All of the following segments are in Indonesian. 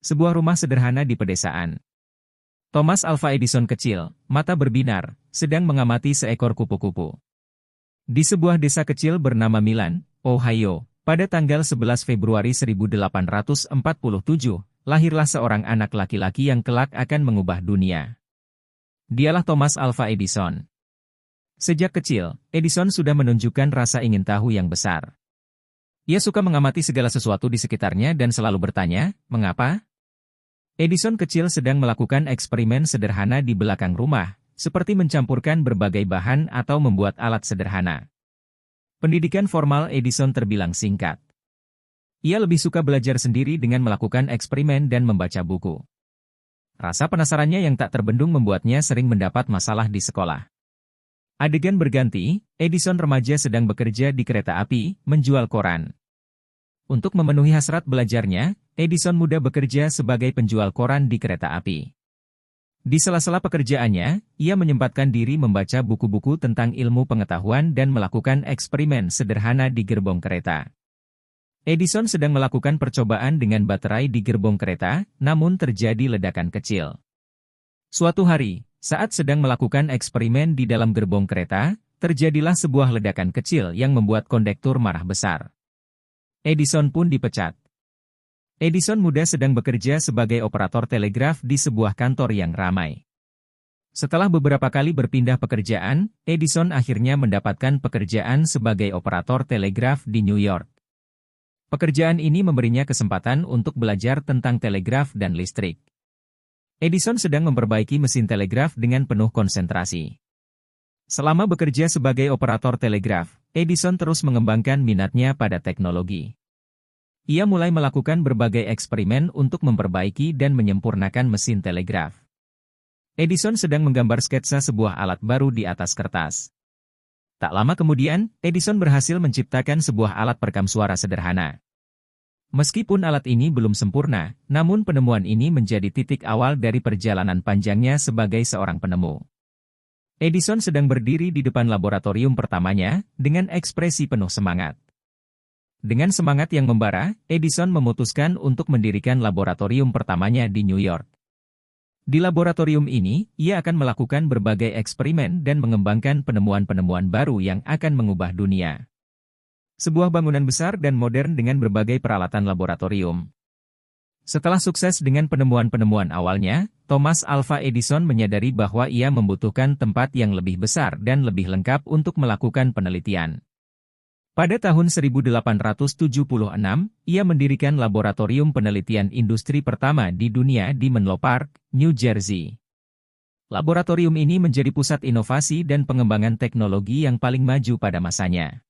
Sebuah rumah sederhana di pedesaan. Thomas Alva Edison kecil, mata berbinar, sedang mengamati seekor kupu-kupu. Di sebuah desa kecil bernama Milan, Ohio, pada tanggal 11 Februari 1847, lahirlah seorang anak laki-laki yang kelak akan mengubah dunia. Dialah Thomas Alva Edison. Sejak kecil, Edison sudah menunjukkan rasa ingin tahu yang besar. Ia suka mengamati segala sesuatu di sekitarnya dan selalu bertanya, mengapa? Edison kecil sedang melakukan eksperimen sederhana di belakang rumah, seperti mencampurkan berbagai bahan atau membuat alat sederhana. Pendidikan formal Edison terbilang singkat. Ia lebih suka belajar sendiri dengan melakukan eksperimen dan membaca buku. Rasa penasarannya yang tak terbendung membuatnya sering mendapat masalah di sekolah. Adegan berganti, Edison remaja sedang bekerja di kereta api, menjual koran. Untuk memenuhi hasrat belajarnya, Edison muda bekerja sebagai penjual koran di kereta api. Di sela-sela pekerjaannya, ia menyempatkan diri membaca buku-buku tentang ilmu pengetahuan dan melakukan eksperimen sederhana di gerbong kereta. Edison sedang melakukan percobaan dengan baterai di gerbong kereta, namun terjadi ledakan kecil. Suatu hari, saat sedang melakukan eksperimen di dalam gerbong kereta, terjadilah sebuah ledakan kecil yang membuat kondektur marah besar. Edison pun dipecat. Edison muda sedang bekerja sebagai operator telegraf di sebuah kantor yang ramai. Setelah beberapa kali berpindah pekerjaan, Edison akhirnya mendapatkan pekerjaan sebagai operator telegraf di New York. Pekerjaan ini memberinya kesempatan untuk belajar tentang telegraf dan listrik. Edison sedang memperbaiki mesin telegraf dengan penuh konsentrasi. Selama bekerja sebagai operator telegraf, Edison terus mengembangkan minatnya pada teknologi. Ia mulai melakukan berbagai eksperimen untuk memperbaiki dan menyempurnakan mesin telegraf. Edison sedang menggambar sketsa sebuah alat baru di atas kertas. Tak lama kemudian, Edison berhasil menciptakan sebuah alat perekam suara sederhana. Meskipun alat ini belum sempurna, namun penemuan ini menjadi titik awal dari perjalanan panjangnya sebagai seorang penemu. Edison sedang berdiri di depan laboratorium pertamanya, dengan ekspresi penuh semangat. Dengan semangat yang membara, Edison memutuskan untuk mendirikan laboratorium pertamanya di New York. Di laboratorium ini, ia akan melakukan berbagai eksperimen dan mengembangkan penemuan-penemuan baru yang akan mengubah dunia. Sebuah bangunan besar dan modern dengan berbagai peralatan laboratorium. Setelah sukses dengan penemuan-penemuan awalnya, Thomas Alva Edison menyadari bahwa ia membutuhkan tempat yang lebih besar dan lebih lengkap untuk melakukan penelitian. Pada tahun 1876, ia mendirikan laboratorium penelitian industri pertama di dunia di Menlo Park, New Jersey. Laboratorium ini menjadi pusat inovasi dan pengembangan teknologi yang paling maju pada masanya.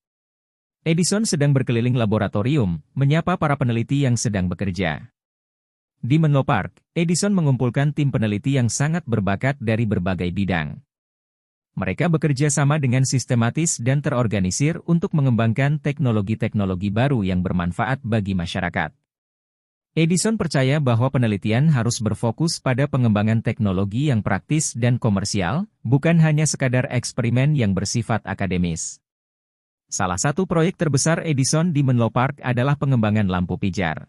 Edison sedang berkeliling laboratorium, menyapa para peneliti yang sedang bekerja. Di Menlo Park, Edison mengumpulkan tim peneliti yang sangat berbakat dari berbagai bidang. Mereka bekerja sama dengan sistematis dan terorganisir untuk mengembangkan teknologi-teknologi baru yang bermanfaat bagi masyarakat. Edison percaya bahwa penelitian harus berfokus pada pengembangan teknologi yang praktis dan komersial, bukan hanya sekadar eksperimen yang bersifat akademis. Salah satu proyek terbesar Edison di Menlo Park adalah pengembangan lampu pijar.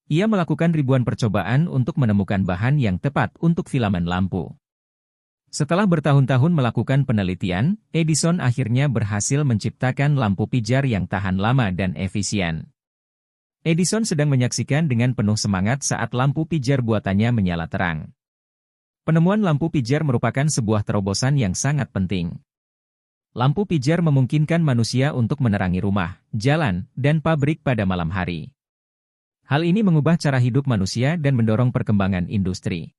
Ia melakukan ribuan percobaan untuk menemukan bahan yang tepat untuk filamen lampu. Setelah bertahun-tahun melakukan penelitian, Edison akhirnya berhasil menciptakan lampu pijar yang tahan lama dan efisien. Edison sedang menyaksikan dengan penuh semangat saat lampu pijar buatannya menyala terang. Penemuan lampu pijar merupakan sebuah terobosan yang sangat penting. Lampu pijar memungkinkan manusia untuk menerangi rumah, jalan, dan pabrik pada malam hari. Hal ini mengubah cara hidup manusia dan mendorong perkembangan industri.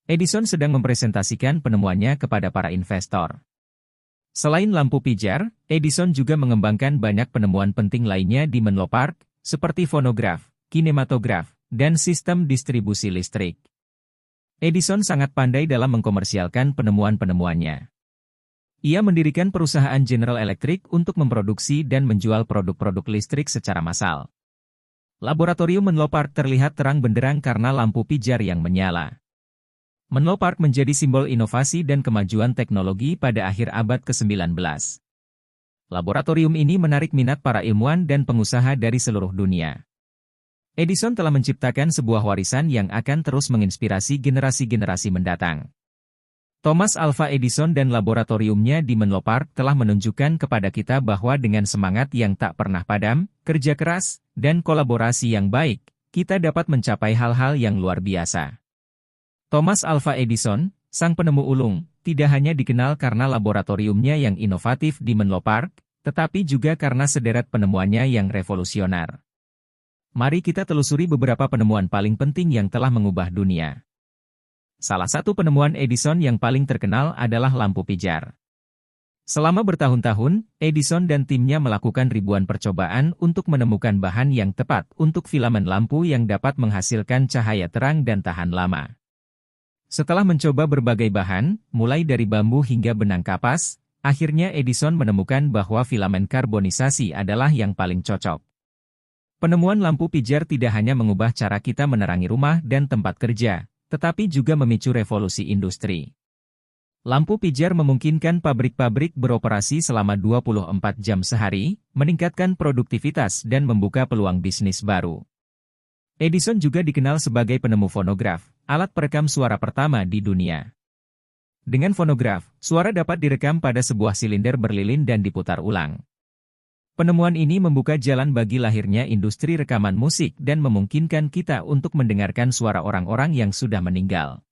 Edison sedang mempresentasikan penemuannya kepada para investor. Selain lampu pijar, Edison juga mengembangkan banyak penemuan penting lainnya di Menlo Park, seperti fonograf, kinematograf, dan sistem distribusi listrik. Edison sangat pandai dalam mengkomersialkan penemuan-penemuannya. Ia mendirikan perusahaan General Electric untuk memproduksi dan menjual produk-produk listrik secara massal. Laboratorium Menlo Park terlihat terang benderang karena lampu pijar yang menyala. Menlo Park menjadi simbol inovasi dan kemajuan teknologi pada akhir abad ke-19. Laboratorium ini menarik minat para ilmuwan dan pengusaha dari seluruh dunia. Edison telah menciptakan sebuah warisan yang akan terus menginspirasi generasi-generasi mendatang. Thomas Alva Edison dan laboratoriumnya di Menlo Park telah menunjukkan kepada kita bahwa dengan semangat yang tak pernah padam, kerja keras, dan kolaborasi yang baik, kita dapat mencapai hal-hal yang luar biasa. Thomas Alva Edison, sang penemu ulung, tidak hanya dikenal karena laboratoriumnya yang inovatif di Menlo Park, tetapi juga karena sederet penemuannya yang revolusioner. Mari kita telusuri beberapa penemuan paling penting yang telah mengubah dunia. Salah satu penemuan Edison yang paling terkenal adalah lampu pijar. Selama bertahun-tahun, Edison dan timnya melakukan ribuan percobaan untuk menemukan bahan yang tepat untuk filamen lampu yang dapat menghasilkan cahaya terang dan tahan lama. Setelah mencoba berbagai bahan, mulai dari bambu hingga benang kapas, akhirnya Edison menemukan bahwa filamen karbonisasi adalah yang paling cocok. Penemuan lampu pijar tidak hanya mengubah cara kita menerangi rumah dan tempat kerja, tetapi juga memicu revolusi industri. Lampu pijar memungkinkan pabrik-pabrik beroperasi selama 24 jam sehari, meningkatkan produktivitas dan membuka peluang bisnis baru. Edison juga dikenal sebagai penemu fonograf, alat perekam suara pertama di dunia. Dengan fonograf, suara dapat direkam pada sebuah silinder berlilin dan diputar ulang. Penemuan ini membuka jalan bagi lahirnya industri rekaman musik dan memungkinkan kita untuk mendengarkan suara orang-orang yang sudah meninggal.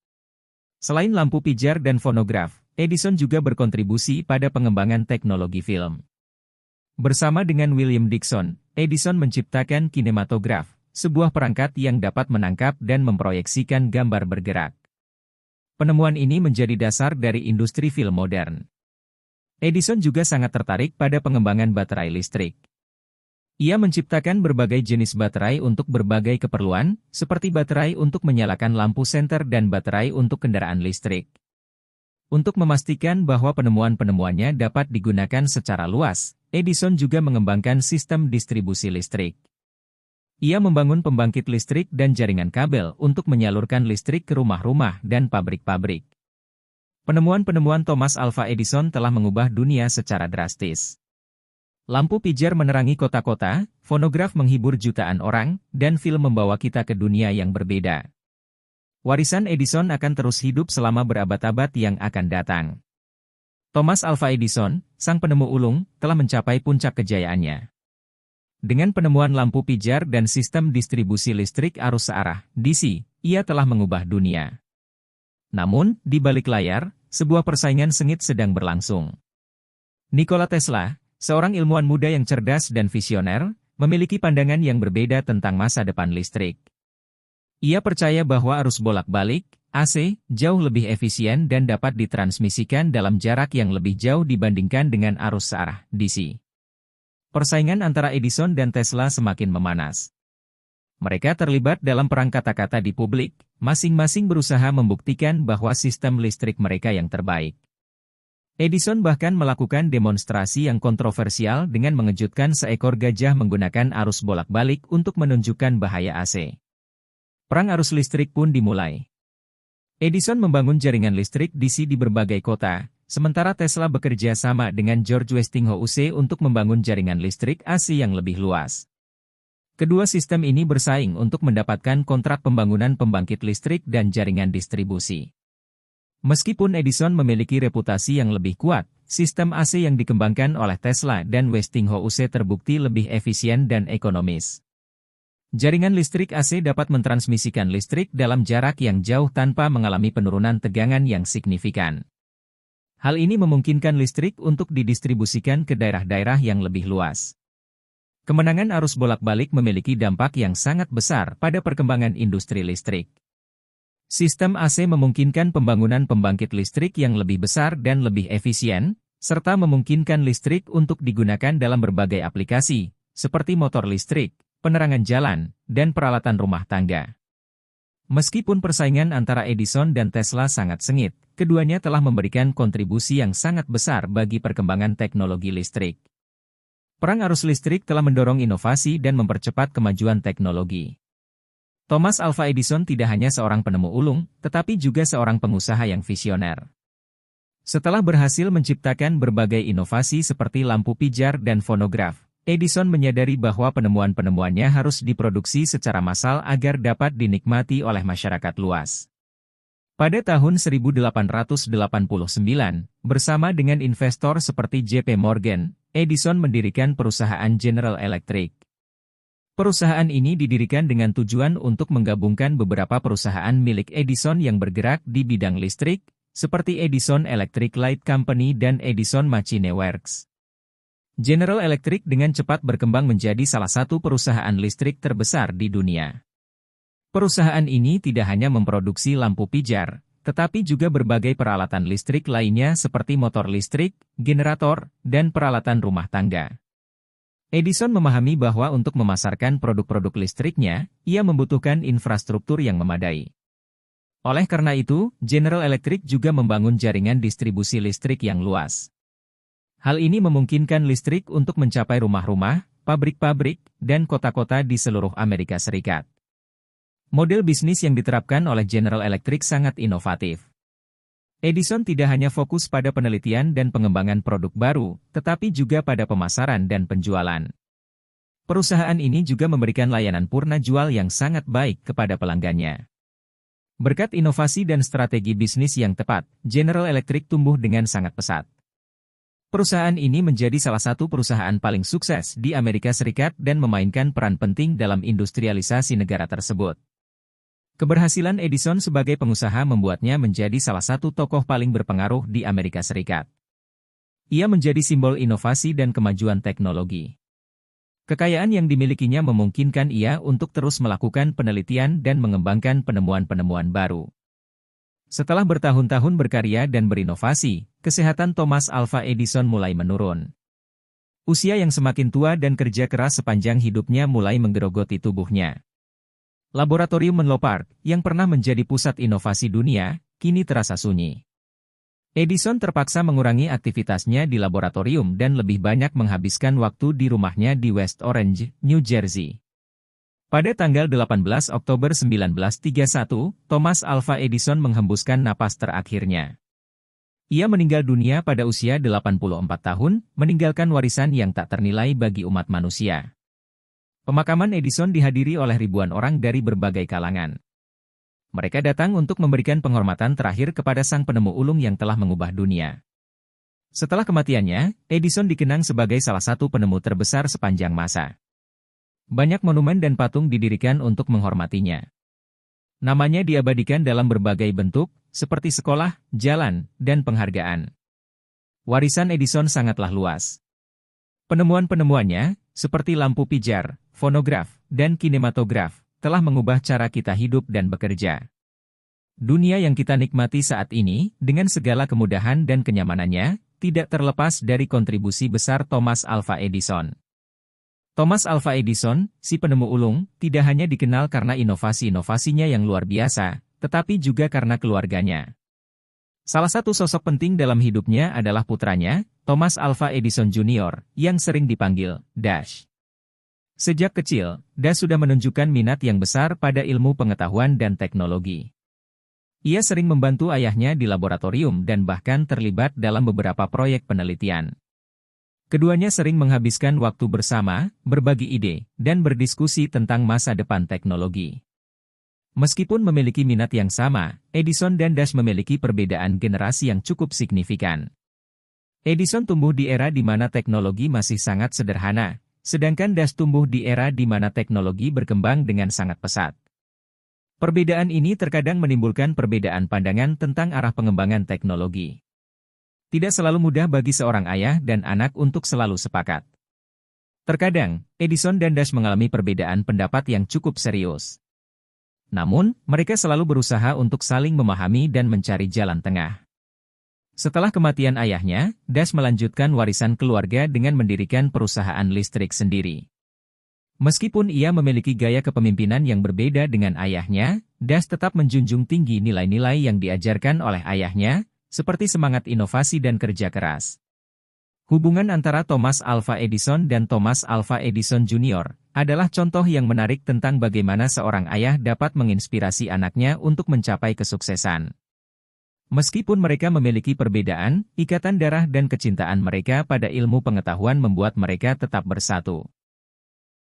Selain lampu pijar dan fonograf, Edison juga berkontribusi pada pengembangan teknologi film. Bersama dengan William Dickson, Edison menciptakan kinematograf, sebuah perangkat yang dapat menangkap dan memproyeksikan gambar bergerak. Penemuan ini menjadi dasar dari industri film modern. Edison juga sangat tertarik pada pengembangan baterai listrik. Ia menciptakan berbagai jenis baterai untuk berbagai keperluan, seperti baterai untuk menyalakan lampu senter dan baterai untuk kendaraan listrik. Untuk memastikan bahwa penemuan-penemuannya dapat digunakan secara luas, Edison juga mengembangkan sistem distribusi listrik. Ia membangun pembangkit listrik dan jaringan kabel untuk menyalurkan listrik ke rumah-rumah dan pabrik-pabrik. Penemuan-penemuan Thomas Alva Edison telah mengubah dunia secara drastis. Lampu pijar menerangi kota-kota, fonograf menghibur jutaan orang, dan film membawa kita ke dunia yang berbeda. Warisan Edison akan terus hidup selama berabad-abad yang akan datang. Thomas Alva Edison, sang penemu ulung, telah mencapai puncak kejayaannya. Dengan penemuan lampu pijar dan sistem distribusi listrik arus searah, DC, ia telah mengubah dunia. Namun, di balik layar, sebuah persaingan sengit sedang berlangsung. Nikola Tesla, seorang ilmuwan muda yang cerdas dan visioner, memiliki pandangan yang berbeda tentang masa depan listrik. Ia percaya bahwa arus bolak-balik, AC, jauh lebih efisien dan dapat ditransmisikan dalam jarak yang lebih jauh dibandingkan dengan arus searah, DC. Persaingan antara Edison dan Tesla semakin memanas. Mereka terlibat dalam perang kata-kata di publik, masing-masing berusaha membuktikan bahwa sistem listrik mereka yang terbaik. Edison bahkan melakukan demonstrasi yang kontroversial dengan mengejutkan seekor gajah menggunakan arus bolak-balik untuk menunjukkan bahaya AC. Perang arus listrik pun dimulai. Edison membangun jaringan listrik DC di berbagai kota, sementara Tesla bekerja sama dengan George Westinghouse untuk membangun jaringan listrik AC yang lebih luas. Kedua sistem ini bersaing untuk mendapatkan kontrak pembangunan pembangkit listrik dan jaringan distribusi. Meskipun Edison memiliki reputasi yang lebih kuat, sistem AC yang dikembangkan oleh Tesla dan Westinghouse terbukti lebih efisien dan ekonomis. Jaringan listrik AC dapat mentransmisikan listrik dalam jarak yang jauh tanpa mengalami penurunan tegangan yang signifikan. Hal ini memungkinkan listrik untuk didistribusikan ke daerah-daerah yang lebih luas. Kemenangan arus bolak-balik memiliki dampak yang sangat besar pada perkembangan industri listrik. Sistem AC memungkinkan pembangunan pembangkit listrik yang lebih besar dan lebih efisien, serta memungkinkan listrik untuk digunakan dalam berbagai aplikasi, seperti motor listrik, penerangan jalan, dan peralatan rumah tangga. Meskipun persaingan antara Edison dan Tesla sangat sengit, keduanya telah memberikan kontribusi yang sangat besar bagi perkembangan teknologi listrik. Perang arus listrik telah mendorong inovasi dan mempercepat kemajuan teknologi. Thomas Alva Edison tidak hanya seorang penemu ulung, tetapi juga seorang pengusaha yang visioner. Setelah berhasil menciptakan berbagai inovasi seperti lampu pijar dan fonograf, Edison menyadari bahwa penemuan-penemuannya harus diproduksi secara massal agar dapat dinikmati oleh masyarakat luas. Pada tahun 1889, bersama dengan investor seperti J.P. Morgan, Edison mendirikan perusahaan General Electric. Perusahaan ini didirikan dengan tujuan untuk menggabungkan beberapa perusahaan milik Edison yang bergerak di bidang listrik, seperti Edison Electric Light Company dan Edison Machine Works. General Electric dengan cepat berkembang menjadi salah satu perusahaan listrik terbesar di dunia. Perusahaan ini tidak hanya memproduksi lampu pijar, tetapi juga berbagai peralatan listrik lainnya seperti motor listrik, generator, dan peralatan rumah tangga. Edison memahami bahwa untuk memasarkan produk-produk listriknya, ia membutuhkan infrastruktur yang memadai. Oleh karena itu, General Electric juga membangun jaringan distribusi listrik yang luas. Hal ini memungkinkan listrik untuk mencapai rumah-rumah, pabrik-pabrik, dan kota-kota di seluruh Amerika Serikat. Model bisnis yang diterapkan oleh General Electric sangat inovatif. Edison tidak hanya fokus pada penelitian dan pengembangan produk baru, tetapi juga pada pemasaran dan penjualan. Perusahaan ini juga memberikan layanan purna jual yang sangat baik kepada pelanggannya. Berkat inovasi dan strategi bisnis yang tepat, General Electric tumbuh dengan sangat pesat. Perusahaan ini menjadi salah satu perusahaan paling sukses di Amerika Serikat dan memainkan peran penting dalam industrialisasi negara tersebut. Keberhasilan Edison sebagai pengusaha membuatnya menjadi salah satu tokoh paling berpengaruh di Amerika Serikat. Ia menjadi simbol inovasi dan kemajuan teknologi. Kekayaan yang dimilikinya memungkinkan ia untuk terus melakukan penelitian dan mengembangkan penemuan-penemuan baru. Setelah bertahun-tahun berkarya dan berinovasi, kesehatan Thomas Alva Edison mulai menurun. Usia yang semakin tua dan kerja keras sepanjang hidupnya mulai menggerogoti tubuhnya. Laboratorium Menlo Park, yang pernah menjadi pusat inovasi dunia, kini terasa sunyi. Edison terpaksa mengurangi aktivitasnya di laboratorium dan lebih banyak menghabiskan waktu di rumahnya di West Orange, New Jersey. Pada tanggal 18 Oktober 1931, Thomas Alva Edison menghembuskan napas terakhirnya. Ia meninggal dunia pada usia 84 tahun, meninggalkan warisan yang tak ternilai bagi umat manusia. Pemakaman Edison dihadiri oleh ribuan orang dari berbagai kalangan. Mereka datang untuk memberikan penghormatan terakhir kepada sang penemu ulung yang telah mengubah dunia. Setelah kematiannya, Edison dikenang sebagai salah satu penemu terbesar sepanjang masa. Banyak monumen dan patung didirikan untuk menghormatinya. Namanya diabadikan dalam berbagai bentuk, seperti sekolah, jalan, dan penghargaan. Warisan Edison sangatlah luas. Penemuan-penemuannya, seperti lampu pijar, fonograf, dan kinematograf, telah mengubah cara kita hidup dan bekerja. Dunia yang kita nikmati saat ini, dengan segala kemudahan dan kenyamanannya, tidak terlepas dari kontribusi besar Thomas Alva Edison. Thomas Alva Edison, si penemu ulung, tidak hanya dikenal karena inovasi-inovasinya yang luar biasa, tetapi juga karena keluarganya. Salah satu sosok penting dalam hidupnya adalah putranya, Thomas Alva Edison Jr., yang sering dipanggil Dash. Sejak kecil, Dash sudah menunjukkan minat yang besar pada ilmu pengetahuan dan teknologi. Ia sering membantu ayahnya di laboratorium dan bahkan terlibat dalam beberapa proyek penelitian. Keduanya sering menghabiskan waktu bersama, berbagi ide, dan berdiskusi tentang masa depan teknologi. Meskipun memiliki minat yang sama, Edison dan Dash memiliki perbedaan generasi yang cukup signifikan. Edison tumbuh di era di mana teknologi masih sangat sederhana, sedangkan Dash tumbuh di era di mana teknologi berkembang dengan sangat pesat. Perbedaan ini terkadang menimbulkan perbedaan pandangan tentang arah pengembangan teknologi. Tidak selalu mudah bagi seorang ayah dan anak untuk selalu sepakat. Terkadang, Edison dan Dash mengalami perbedaan pendapat yang cukup serius. Namun, mereka selalu berusaha untuk saling memahami dan mencari jalan tengah. Setelah kematian ayahnya, Dash melanjutkan warisan keluarga dengan mendirikan perusahaan listrik sendiri. Meskipun ia memiliki gaya kepemimpinan yang berbeda dengan ayahnya, Dash tetap menjunjung tinggi nilai-nilai yang diajarkan oleh ayahnya, seperti semangat inovasi dan kerja keras. Hubungan antara Thomas Alva Edison dan Thomas Alva Edison Jr. adalah contoh yang menarik tentang bagaimana seorang ayah dapat menginspirasi anaknya untuk mencapai kesuksesan. Meskipun mereka memiliki perbedaan, ikatan darah dan kecintaan mereka pada ilmu pengetahuan membuat mereka tetap bersatu.